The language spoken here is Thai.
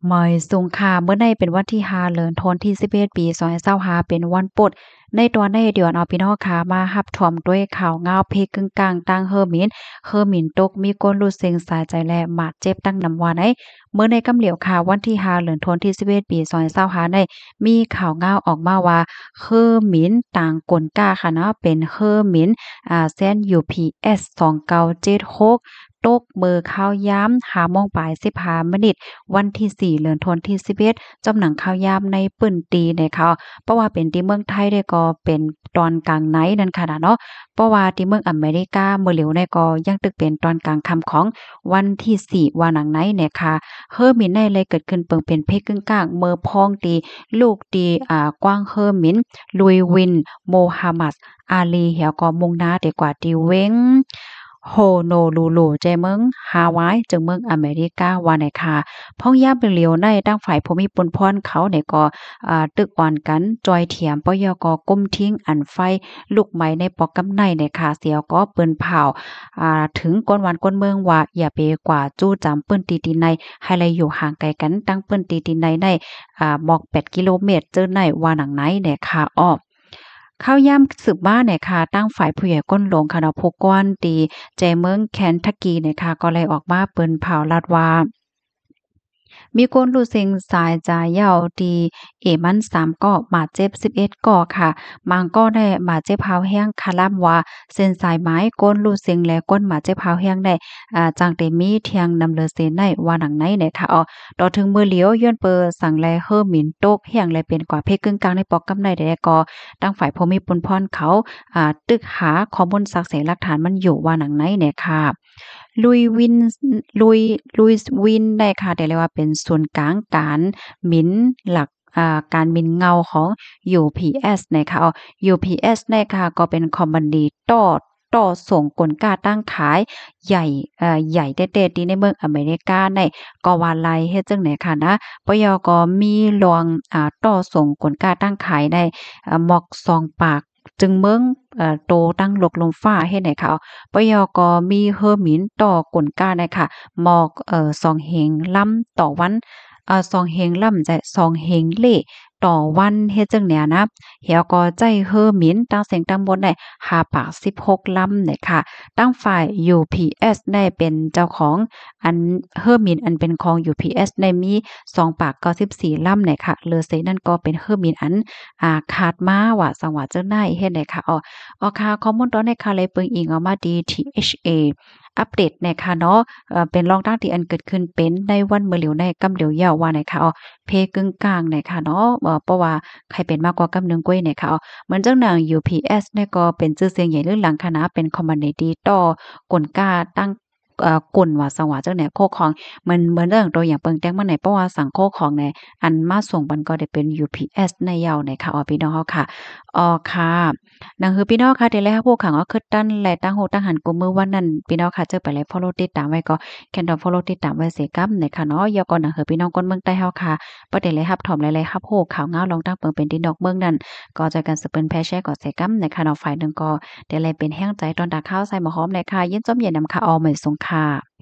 หมอยสงขลาเมื่อในเป็นวันที่5เดือนธันวาคมที่11ปี2025เป็นวันปุดในตอนในเดือนเอาพี่น้องค่ะมารับชมด้วยข่าวงาวเพกึ่งกลางตั้งเฮอหมินตกมีก้นรูดเซ็งสายใจและบาดเจ็บตั้งนำว่าในเมื่อในกำเหลียวข่าววันที่5เดือนธันวาคมที่11ปี2025ในมีข่าวงาวออกมาว่าเฮอหมินต่างกลกาค่ะเนาะเป็นเฮอหมินเส้น UPS 2976ตกเบอร์ข้าวยาม5โมงปลาย15มินิทวันที่4เดือนธันวาคมที่11จำหนังข้าวยามในปื้นตีเนี่ยค่ะเพราะว่าเป็นที่เมืองไทยได้ก็เป็นตอนกลางไนท์นั่นค่ะนะเนาะเพราะว่าที่เมืองอเมริกาเมื่อเหลียวเนี่ยก็ยังตึกเป็นตอนกลางค่ำของวันที่4ว่าหนังไนท์เนี่ยค่ะเฮอร์มินได้เลยเกิดขึ้นเปิงเป็นเพศกึ่งกลางเมื่อพ้องตีลูกตีกว้างเฮอร์มินลุยวินโมฮัมหมัดอาลีเหี่ยวก็มุ่งหน้าดีกว่าที่เว้งโฮโนลูลูใจเมืองฮาวายจึงเมืองอเมริกาว่าไหนค่ะพ้องยาบเหลียวในตั้งฝ่ายภูมิปนพรเขาเนี่ยก็ตึกอ่อนกันจอยเถียมปยกก้มทิ้งอันไฟลูกไม้ในปอกกำไนเนี่ยค่ะเสียวก็เปิ้นเผาถึงก้นวันก้นเมืองว่าอย่าไปกว่าจู้จำเปิ้นตีในให้เลยอยู่ห่างไกลกันตั้งเปิ้นตีในหมอก8กิโลเมตรเจอในว่าหนังไหนเนี่ยค่ะอ้อข้าวย่ำสืบบ้านเนี่ยค่ะตั้งฝ่ายผู้ใหญ่ก้นหลงค่ะเนาะผู้ก้อนตีใจเมืองแคนทักกีเนี่ยค่ะก็เลยออกมาเปิ้นเผาลาดว่ามีคนรู้เซ็งสายจาเหย้าตีเอมัน3ก็บาดเจ็บ11ก่อค่ะบางก็ได้บาดเจ็บเฮาแห้งคาล่ำว่าเส้นสายไม้ก้นรู้เซ็งและก้นบาดเจ็บเฮาแห้งได้จังเตมีเทียงนำเลอเซนในว่าหนังไหนเนี่ยค่ะอ๋อต่อถึงมือเหลียวย้อนเปอสั่งแลเฮอหมินตกแห้งและเป็นกว่าเพกกึ่งกลางในปอกกำไนได้ก็ตั้งฝ่ายภูมิปนพรเขาตึกหาข้อมูลสักเสหลักฐานมันอยู่ว่าหนังไหนเนี่ยค่ะ ลุยวินลุยลุยสวินได้ค่ะได้เรียกว่าเป็นศูนย์กลางการหมินหลักการหมินเงาของ UPS นะคะUPS นะคะก็เป็นคอมพานีต่อส่งกลการตั้งขายใหญ่ใหญ่เด็ดๆที่ในเมืองอเมริกาในก็ว่าไลเฮ็ดจังไหนค่ะนะปยก็มีรวงต่อส่งกลการตั้งขายได้หมอกซองปากจึงเมืองโตตั้งลกลมฟ้าเฮ็ดให้เขา ปยก็มีเฮอหมินต่อกลก้านะคะหมอก2เฮงล่ำต่อวัน2เฮงล่ำจะ2เฮงเล่ต่อวันเฮ็ดจังเนี่ยนะเหี่ยวก็ใจเฮอหมินตั้งเสียงตั้งบนได้5ปาก16ลำเนี่ยค่ะตั้งฝ่าย UPS ได้เป็นเจ้าของอันเฮอหมินอันเป็นของ UPS ได้มี2ปาก94ลำเนี่ยค่ะเลอเซนั่นก็เป็นเฮอหมินอันขาดมาว่าสังว่าเจ้าได้เฮ็ดได้ค่ะค่ะข้อมูลตอนในค่ะเลยเปิงอิงเอามาดี THA อัปเดตในค่ะเนาะเป็นรองตั้งที่อันเกิดขึ้นเป็นในวันมื้อเหลียวในกำเหลียวยาวว่าไหนค่ะเพกึ่งกลางในค่ะเนาะเพราะว่าใครเป็นมากกว่ากำหนึงก้วยในค่ะเหมือนจังหนัง UPS เนี่ยก็เป็นชื่อเสียงใหญ่เรื่องหลังคณะเป็นคอมมานดีต่อกลกาตั้งกลว่าสังว่าจังเนี่ยโคของมันเหมือนเรื่องตัวอย่างเปิงแต้งมาไหนเพราะว่าสังโคของในอันมาส่งมันก็ได้เป็น UPS ในยาวในค่ะพี่น้องเฮาค่ะค่ะ นั่นคือพี่น้องค่ะที่แรกพวกขังก็คือตั้นและตั้งโหตั้งหันกุมมือวันนั้นพี่น้องค่ะเจอไปแล้ว follow ติดตามไว้ก็แคนดอ follow ติดตามไว้เสกัมในค่ะเนาะยอก่อนนั่นคือพี่น้องคนเมืองใต้เฮาค่ะประเด็นเลยรับถอมหลายๆรับโหข่าวงาวลองตั้งเปิงเป็นที่นอกเมืองนั้นก็จะกันสืบเปิ้นแพร่แชร์ก็เสกัมในค่ะเนาะฝ่ายหนึงก็ได้เลยเป็นแห้งใจตอนตากข้าวใส่หม้อหอมในค่ะยินจมเย็นนำค่ะออเหมือนสงค่ะ